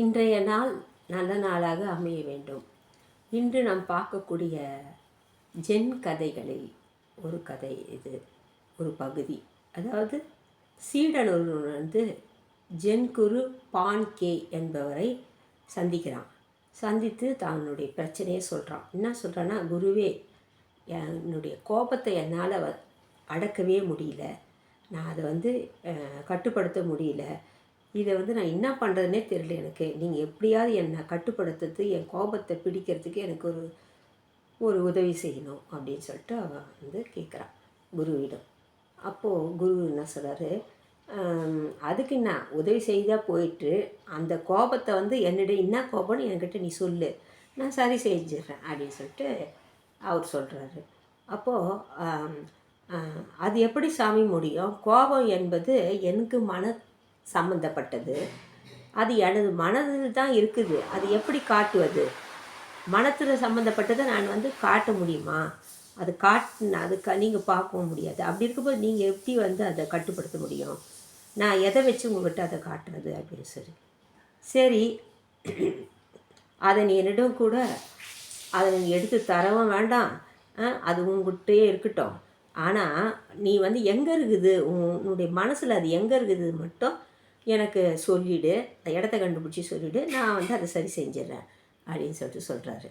இன்றைய நாள் நல்ல நாளாக அமைய வேண்டும். இன்று நாம் பார்க்கக்கூடிய ஜென் கதைகளில் ஒரு கதை இது, ஒரு பகுதி. அதாவது சீடன் ஒருவன் ஜென் குரு பான்கே என்பவரை சந்திக்கிறான். சந்தித்து தன்னுடைய பிரச்சனையை சொல்கிறான். என்ன சொல்கிறான்னா, குருவே, என்னுடைய கோபத்தை என்னால் அடக்கவே முடியல, நான் அதை கட்டுப்படுத்த முடியல, இதை நான் என்ன பண்ணுறதுனே தெரியல எனக்கு. நீங்கள் எப்படியாவது என்னை கட்டுப்படுத்துறது, என் கோபத்தை பிடிக்கிறதுக்கு எனக்கு ஒரு உதவி செய்யணும் அப்படின்னு சொல்லிட்டு அவன் கேட்குறான் குருவிடம். அப்போது குரு என்ன சொல்கிறாரு, அதுக்கு என்ன உதவி செய்தால் போயிட்டு அந்த கோபத்தை என்னிடம் என்ன கோபம்னு என்கிட்ட நீ சொல்லு, நான் சரி செஞ்சிடுறேன் அப்படின்னு சொல்லிட்டு அவர் சொல்கிறாரு. அப்போது அது எப்படி சாமி முடியும்? கோபம் என்பது எனக்கு சம்பந்தப்பட்டது, அது எனது மனதில் தான் இருக்குது, அது எப்படி காட்டுவது? மனத்தில் சம்மந்தப்பட்டதை நான் காட்ட முடியுமா? அது அதுக்கு நீங்கள் பார்க்கவும் முடியாது. அப்படி இருக்கும்போது நீங்கள் எப்படி அதை கட்டுப்படுத்த முடியும்? நான் எதை வச்சு உங்கள்கிட்ட அதை காட்டுறது அப்படின்னு சரி, அதை நீ என்னிடம் கூட அதை நீ எடுத்து தரவும் வேண்டாம், அது உங்கள்கிட்டயே இருக்கட்டும். ஆனால் நீ எங்கே இருக்குது, உன்னுடைய மனசில் அது எங்கே இருக்குது மட்டும் எனக்கு சொல்லிவிடு, இடத்த கண்டுபிடிச்சி சொல்லிவிடு, நான் அதை சரி செஞ்சிடறேன் அப்படின்னு சொல்கிறாரு.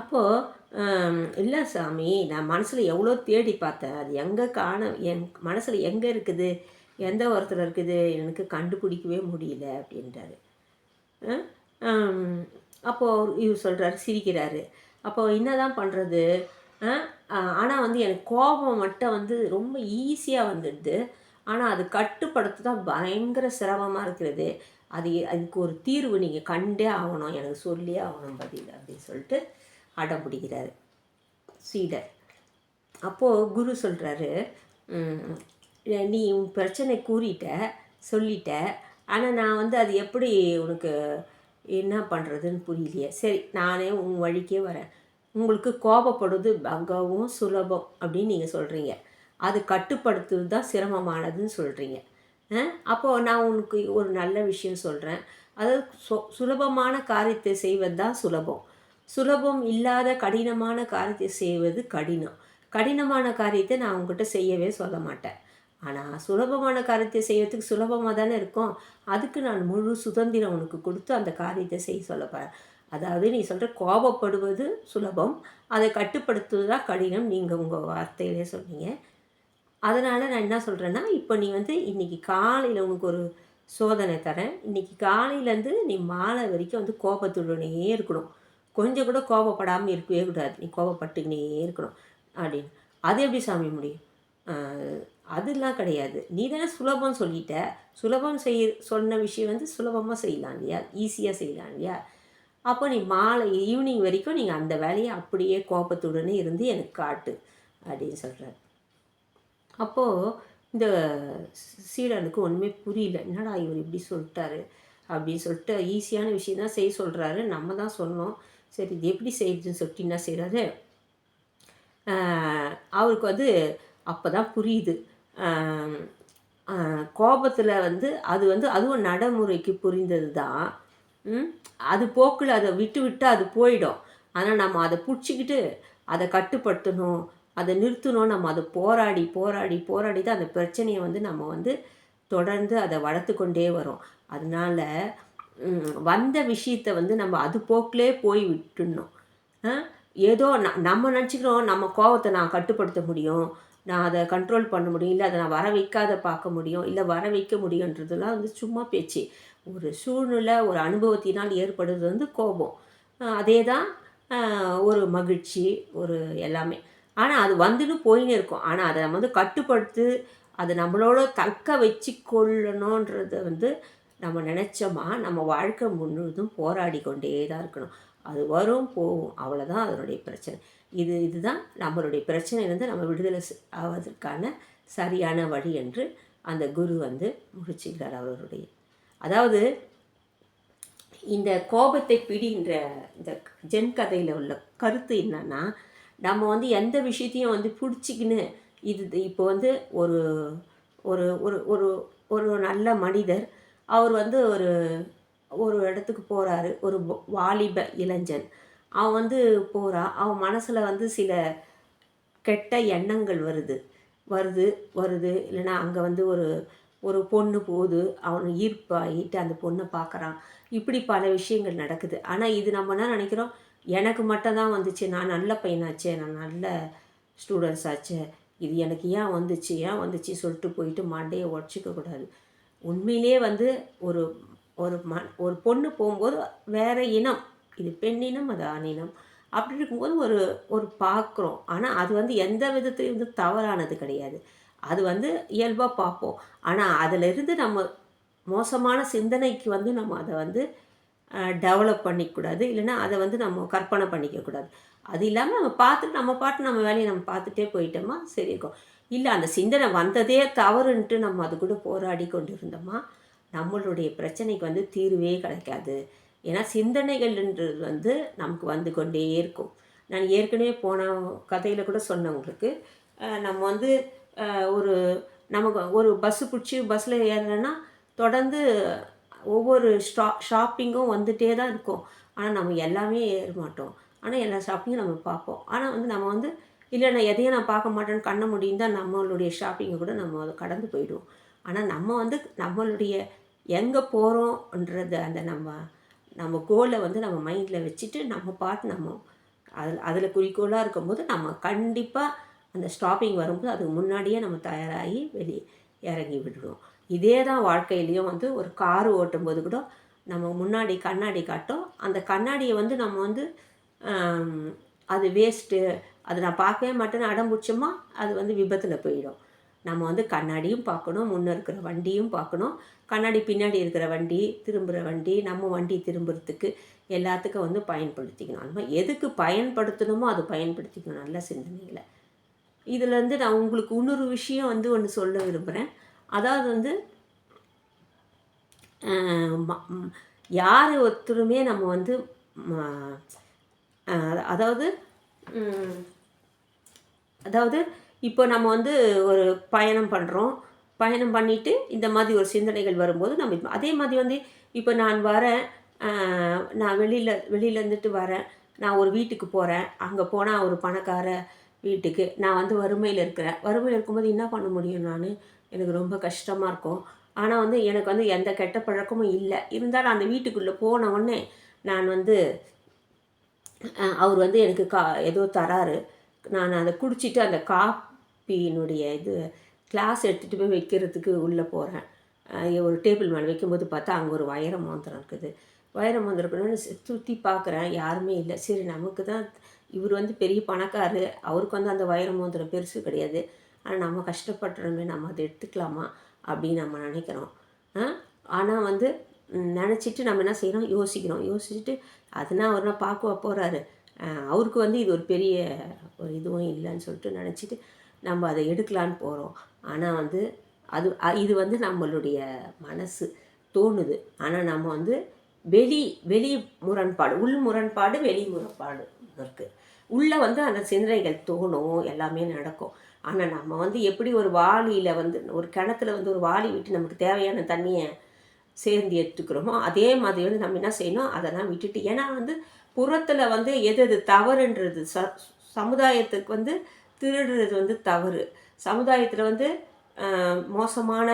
அப்போது இல்லை சாமி, நான் மனசில் எவ்வளோ தேடி பார்த்தேன், அது எங்கே என் மனசில் எங்கே இருக்குது, எந்த ஒருத்தர் இருக்குது, எனக்கு கண்டுபிடிக்கவே முடியல அப்படின்றாரு. அப்போது இவர் சொல்கிறாரு, சிரிக்கிறாரு. அப்போது என்ன தான் பண்ணுறது? ஆனால் எனக்கு கோபம் மட்டும் ரொம்ப ஈஸியாக வந்துடுது, ஆனால் அது கட்டுப்படுத்த தான் பயங்கர சிரமமாக இருக்கிறது. அதுக்கு ஒரு தீர்வு நீங்கள் கண்டே ஆகணும், எனக்கு சொல்லியே ஆகணும் பதில் அப்படின்னு சொல்லிட்டு அடம் பிடிக்கிறாரு சீடர். அப்போது குரு சொல்கிறாரு, நீ உன் பிரச்சனை சொல்லிட்ட, ஆனால் நான் அது எப்படி உனக்கு என்ன பண்ணுறதுன்னு புரியலையே. சரி, நானே உன் வழிக்கே வரேன். உங்களுக்கு கோபப்படுவது மிகவும் சுலபம் அப்படின்னு நீங்கள் சொல்கிறீங்க, அது கட்டுப்படுத்துவது தான் சிரமமானதுன்னு சொல்கிறீங்க. அப்போது நான் உனக்கு ஒரு நல்ல விஷயம் சொல்கிறேன். அதாவது சுலபமான காரியத்தை செய்வது தான் சுலபம், சுலபம் இல்லாத கடினமான காரியத்தை செய்வது கடினம். கடினமான காரியத்தை நான் உங்ககிட்ட செய்யவே சொல்ல மாட்டேன். ஆனால் சுலபமான காரியத்தை செய்யறதுக்கு சுலபமாக தானே இருக்கும், அதுக்கு நான் முழு சுதந்திரம் உனக்கு கொடுத்து அந்த காரியத்தை செய்ய சொல்ல போகிறேன். அதாவது நீ சொல்கிற கோபப்படுவது சுலபம், அதை கட்டுப்படுத்துவது தான் கடினம், நீங்கள் உங்கள் வார்த்தையிலே சொன்னீங்க. அதனால் நான் என்ன சொல்கிறேன்னா, இப்போ நீ இன்றைக்கி காலையில் உனக்கு ஒரு சோதனை தரேன். இன்றைக்கி காலையிலேருந்து நீ மாலை வரைக்கும் கோபத்துடனே இருக்கணும், கொஞ்சம் கூட கோபப்படாமல் இருக்கவே கூடாது, நீ கோபப்பட்டுக்கினே இருக்கணும் அப்படின்னு. அது எப்படி சாமி முடியும்? அதெல்லாம் கிடையாது, நீ தானே சுலபம் சொல்லிட்ட, சுலபம் சொன்ன விஷயம் சுலபமாக செய்யலாம் இல்லையா, ஈஸியாக செய்யலாம் இல்லையா? அப்போ நீ மாலை ஈவினிங் வரைக்கும் நீங்கள் அந்த வேலையை அப்படியே கோபத்துடனே இருந்து எனக்கு காட்டு அப்படின்னு சொல்கிறார். அப்போது இந்த சீடனுக்கு ஒன்றுமே புரியல, என்னடா இவர் இப்படி சொல்லிட்டாரு அப்படின்னு சொல்லிட்டு, ஈஸியான விஷயம் தான் செய்ய சொல்கிறாரு, நம்ம தான் சொன்னோம், சரி இது எப்படி செய்யுதுன்னு சொல்லிட்டு என்ன செய்கிறாரு, அவருக்கு அப்போ தான் புரியுது. கோபத்தில் அது அதுவும் நடைமுறைக்கு புரிந்தது தான். அது போக்கில் அதை விட்டு அது போயிடும். ஆனால் நம்ம அதை பிடிச்சிக்கிட்டு அதை கட்டுப்படுத்தணும், அதை நிறுத்தணும், நம்ம அதை போராடி தான் அந்த பிரச்சனையை நம்ம தொடர்ந்து அதை வளர்த்து கொண்டே வரோம். அதனால் வந்த விஷயத்தை நம்ம அது போக்கிலே போய் விட்டுடணும். ஏதோ நம்ம நினச்சிக்கிறோம் நம்ம கோபத்தை நான் கட்டுப்படுத்த முடியும், நான் அதை கண்ட்ரோல் பண்ண முடியும், இல்லை அதை நான் வர வைக்காத பார்க்க முடியும், இல்லை வர வைக்க முடியுன்றதுலாம் சும்மா பேச்சு. ஒரு சூழ்நிலை, ஒரு அனுபவத்தினால் ஏற்படுறது கோபம். அதே தான் ஒரு மகிழ்ச்சி, ஒரு எல்லாமே. ஆனால் அது போயின்னு இருக்கும். ஆனால் அதை நம்ம கட்டுப்படுத்து, அதை நம்மளோட தக்க வச்சு கொள்ளணுன்றதை நம்ம நினச்சோமா, நம்ம வாழ்க்கை முழுவதும் போராடி கொண்டே தான் இருக்கணும். அது வரும் போகும், அவ்வளோதான் அதனுடைய பிரச்சனை. இதுதான் நம்மளுடைய பிரச்சனையிலேருந்து நம்ம விடுதலை ஆவதற்கான சரியான வழி என்று அந்த குரு முடிச்சுக்கிறார் அவருடைய. அதாவது இந்த கோபத்தை பிடின்ற இந்த ஜென் கதையில் உள்ள கருத்து என்னன்னா, நம்ம எந்த விஷயத்தையும் பிடிச்சிக்கின்னு இது இப்போ ஒரு ஒரு ஒரு ஒரு நல்ல மனிதர் அவர் வந்து ஒரு ஒரு இடத்துக்கு போகிறாரு, ஒரு வாலிப இளைஞன். அவன் வந்து போகிறான். அவன் மனசில் வந்து சில கெட்ட எண்ணங்கள் வருது வருது வருது இல்லைன்னா அங்கே வந்து ஒரு ஒரு பொண்ணு போகுது, அவன் ஈர்ப்பாகிட்டு அந்த பொண்ணை பார்க்குறான். இப்படி பல விஷயங்கள் நடக்குது. ஆனால் இது நம்ம என்ன நினைக்கிறோம், எனக்கு மட்டும் தான் வந்துச்சு, நான் நல்ல பையனாச்சே, நான் நல்ல ஸ்டூடெண்ட்ஸ் ஆச்சே, இது எனக்கு ஏன் வந்துச்சு ஏன் வந்துச்சு சொல்லிட்டு போயிட்டு மண்டையை உடச்சிக்க கூடாது. உண்மையிலே வந்து ஒரு ஒரு ஒரு பொண்ணு போகும்போது வேறு இனம், இது பெண்ணினம் அது ஆணினம், அப்படி இருக்கும்போது ஒரு ஒரு பார்க்குறோம். ஆனால் அது வந்து எந்த விதத்துலையும் வந்து தவறானது கிடையாது. அது வந்து இயல்பாக பார்ப்போம். ஆனால் அதிலிருந்து நம்ம மோசமான சிந்தனைக்கு வந்து நம்ம அதை வந்து டெவலப் பண்ணிக்கக்கூடாது. இல்லைன்னா அதை வந்து நம்ம கற்பனை பண்ணிக்கக்கூடாது. அது இல்லாமல் நம்ம பார்த்துட்டு நம்ம பாட்டு நம்ம வேலையை நம்ம பார்த்துட்டே போயிட்டோமா சரி இருக்கும். இல்லை அந்த சிந்தனை வந்ததே தவறுன்ட்டு நம்ம அது கூட போராடி கொண்டு இருந்தோமா நம்மளுடைய பிரச்சனைக்கு வந்து தீர்வே கிடைக்காது. ஏன்னா சிந்தனைகள்ன்றது வந்து நமக்கு வந்து கொண்டே இருக்கும். நான் ஏற்கனவே போன கதையில் கூட சொன்னேன் உங்களுக்கு. நம்ம வந்து ஒரு நமக்கு ஒரு பஸ்ஸு பிடிச்சி பஸ்ஸில் ஏறுறேன்னா தொடர்ந்து ஒவ்வொரு ஷாப்பிங்கும் வந்துகிட்டே தான் இருக்கும். ஆனால் நம்ம எல்லாமே ஏற மாட்டோம். ஆனால் எல்லா ஷாப்பிங்கும் நம்ம பார்ப்போம். ஆனால் வந்து நம்ம வந்து இல்லை நான் எதையும் நான் பார்க்க மாட்டேன்னு கண்ண முடியும் தான் நம்மளுடைய ஷாப்பிங்கை கூட நம்ம அதை கடந்து போயிடுவோம். ஆனால் நம்ம வந்து நம்மளுடைய எங்கே போகிறோன்றது அந்த நம்ம நம்ம கோலை வந்து நம்ம மைண்டில் வச்சுட்டு நம்ம பாட்டு நம்ம அதில் குறிக்கோளாக இருக்கும்போது நம்ம கண்டிப்பாக அந்த ஸ்டாப்பிங் வரும்போது அதுக்கு முன்னாடியே நம்ம தயாராகி வெளியே இறங்கி விடுவோம். இதே தான் வாழ்க்கையிலையும் வந்து ஒரு காரு ஓட்டும்போது கூட நம்ம முன்னாடி கண்ணாடி காட்டும். அந்த கண்ணாடியை வந்து நம்ம வந்து அது வேஸ்ட்டு, அது நான் பார்க்கவே மாட்டேன்னு அடம் பிடிச்சோமா அது வந்து விபத்தில் போயிடும். நம்ம வந்து கண்ணாடியும் பார்க்கணும், முன்னே இருக்கிற வண்டியும் பார்க்கணும், கண்ணாடி பின்னாடி இருக்கிற வண்டி, திரும்புகிற வண்டி, நம்ம வண்டி திரும்புறதுக்கு எல்லாத்துக்கும் வந்து பயன்படுத்திக்கணும். அந்த மாதிரி எதுக்கு பயன்படுத்தணுமோ அது பயன்படுத்திக்கணும் நல்ல சிந்தனைகளை. இதில் வந்து நான் உங்களுக்கு இன்னொரு விஷயம் வந்து ஒன்று சொல்ல விரும்புகிறேன். அதாவது வந்து யார் ஒருத்தருமே நம்ம வந்து அதாவது அதாவது இப்போ நம்ம வந்து ஒரு பயணம் பண்ணுறோம். பயணம் பண்ணிவிட்டு இந்த மாதிரி ஒரு சிந்தனைகள் வரும்போது நம்ம அதே மாதிரி வந்து இப்போ நான் வரேன், நான் வெளியில் இருந்துட்டு வரேன், நான் ஒரு வீட்டுக்கு போகிறேன். அங்கே போனால் ஒரு பணக்கார வீட்டுக்கு நான் வந்து வறுமையில் இருக்கிறேன். வறுமையில் இருக்கும்போது என்ன பண்ண முடியும் நான்? எனக்கு ரொம்ப கஷ்டமாக இருக்கும். ஆனால் வந்து எனக்கு வந்து எந்த கெட்ட பழக்கமும் இல்லை. இருந்தாலும் அந்த வீட்டுக்குள்ளே போன உடனே நான் வந்து அவர் வந்து எனக்கு ஏதோ தராரு. நான் அதை குடிச்சிட்டு அந்த காப்பியினுடைய கிளாஸ் எடுத்துகிட்டு போய் வைக்கிறதுக்கு உள்ளே போகிறேன். ஒரு டேபிள் மேலே வைக்கும்போது பார்த்தா அங்கே ஒரு வைர மோதிரம் இருக்குது. வைர மோதிரம் இருக்கணும்னு சுற்றி பார்க்குறேன், யாருமே இல்லை. சரி நமக்கு தான் இவர் வந்து பெரிய பணக்காரு, அவருக்கு வந்து அந்த வைர மோதிரம் பெருசு கிடையாது. ஆனால் நம்ம கஷ்டப்படுறோமே, நம்ம அதை எடுத்துக்கலாமா அப்படின்னு நம்ம நினைக்கிறோம். ஆனால் வந்து நினச்சிட்டு நம்ம என்ன செய்கிறோம், யோசிச்சுட்டு அதனால் அவர் நான் பார்க்க போகிறாரு, அவருக்கு வந்து இது ஒரு பெரிய ஒரு இதுவும் இல்லைன்னு சொல்லிட்டு நினச்சிட்டு நம்ம அதை எடுக்கலான்னு போகிறோம். ஆனால் வந்து இது வந்து நம்மளுடைய மனசு தோணுது. ஆனால் நம்ம வந்து வெளி முரண்பாடு, உள் முரண்பாடு, வெளி முரண்பாடு இருக்குது. உள்ளே வந்து அந்த சிந்தனைகள் தோணும், எல்லாமே நடக்கும். ஆனால் நம்ம வந்து எப்படி ஒரு வாளியில் வந்து ஒரு கிணத்துல வந்து ஒரு வாளி விட்டு நமக்கு தேவையான தண்ணியை சேர்ந்து எடுத்துக்கிறோமோ அதே மாதிரி வந்து நம்ம என்ன செய்யணும், அதெல்லாம் விட்டுட்டு. ஏன்னா வந்து புறத்தில் வந்து எது தவறுன்றது சமுதாயத்துக்கு வந்து திருடுறது வந்து தவறு. சமுதாயத்தில் வந்து மோசமான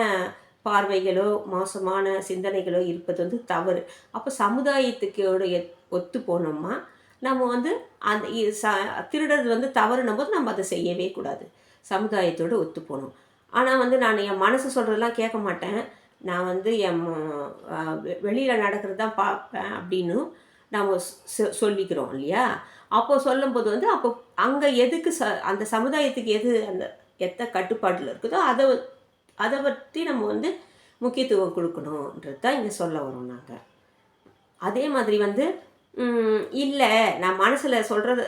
பார்வைகளோ மோசமான சிந்தனைகளோ இருப்பது வந்து தவறு. அப்போ சமுதாயத்துக்கோட ஒத்து போனோம்னா நம்ம வந்து அந்த திருடுறது வந்து தவறுனும் போது நம்ம அதை செய்யவே கூடாது. சமுதாயத்தோடு ஒத்து போகணும். ஆனால் வந்து நான் என் மனசு சொல்கிறதெல்லாம் கேட்க மாட்டேன், நான் வந்து என் வெளியில் நடக்கிறது தான் பார்ப்பேன் அப்படின்னு நம்ம சொல்லிக்கிறோம் இல்லையா? அப்போ சொல்லும்போது வந்து அப்போ அங்கே எதுக்கு அந்த சமுதாயத்துக்கு எது அந்த கட்டுப்பாட்டில் இருக்குதோ அதை பற்றி நம்ம வந்து முக்கியத்துவம் கொடுக்கணுன்றது தான் இங்கே சொல்ல வரோம் நாங்கள். அதே மாதிரி வந்து இல்லை நான் மனசில் சொல்கிறது,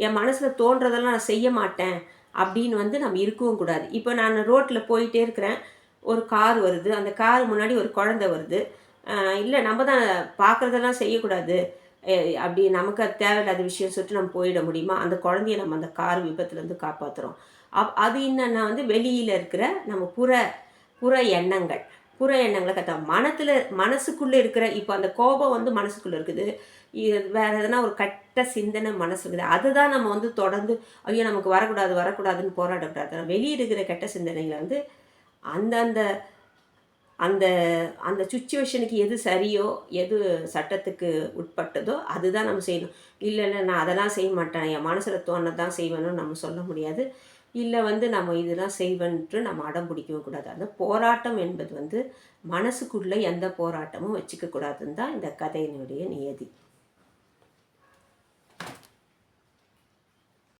என் மனசில் தோன்றதெல்லாம் நான் செய்ய மாட்டேன் அப்படின்னு வந்து நம்ம இருக்கவும் கூடாது. இப்போ நான் ரோட்டில் போயிட்டே இருக்கிறேன், ஒரு கார் வருது, அந்த கார் முன்னாடி ஒரு குழந்தை வருது. இல்லை நம்ம தான் பார்க்குறதெல்லாம் செய்யக்கூடாது, அப்படி நமக்கு அது தேவையில்லாத விஷயம் சொல்லிட்டு நம்ம போயிட முடியுமா? அந்த குழந்தைய நம்ம அந்த கார் விபத்துலேருந்து காப்பாற்றுறோம். அது என்னென்னா வந்து வெளியில் இருக்கிற நம்ம புற எண்ணங்கள். புற எண்ணங்கள மனசுக்குள்ள இருக்கிற இப்போ அந்த கோபம் வந்து மனசுக்குள்ள இருக்குது. வேற எதனா ஒரு கெட்ட சிந்தனை மனசு இருக்குது. அதுதான் நம்ம வந்து தொடர்ந்து ஐயோ! நமக்கு வரக்கூடாது, வரக்கூடாதுன்னு போராடக்கூடாது. வெளிய இருக்கிற கெட்ட சிந்தனைகள வந்து அந்தந்த அந்த அந்த சிச்சுவேஷனுக்கு எது சரியோ, எது சட்டத்துக்கு உட்பட்டதோ அதுதான் நம்ம செய்யணும். இல்ல நான் அதெல்லாம் செய்ய மாட்டேன். என் மனசுல தோணுனது தான் செய்வேன்னு நம்ம சொல்ல முடியாது. இல்ல வந்து நம்ம இதெல்லாம் செய்வேன்ட்டு நம்ம அடம் பிடிக்கவும் கூடாது. அந்த போராட்டம் என்பது வந்து மனசுக்குள்ள எந்த போராட்டமும் வச்சுக்க கூடாதுன்னு தான் இந்த கதையினுடைய நியதி.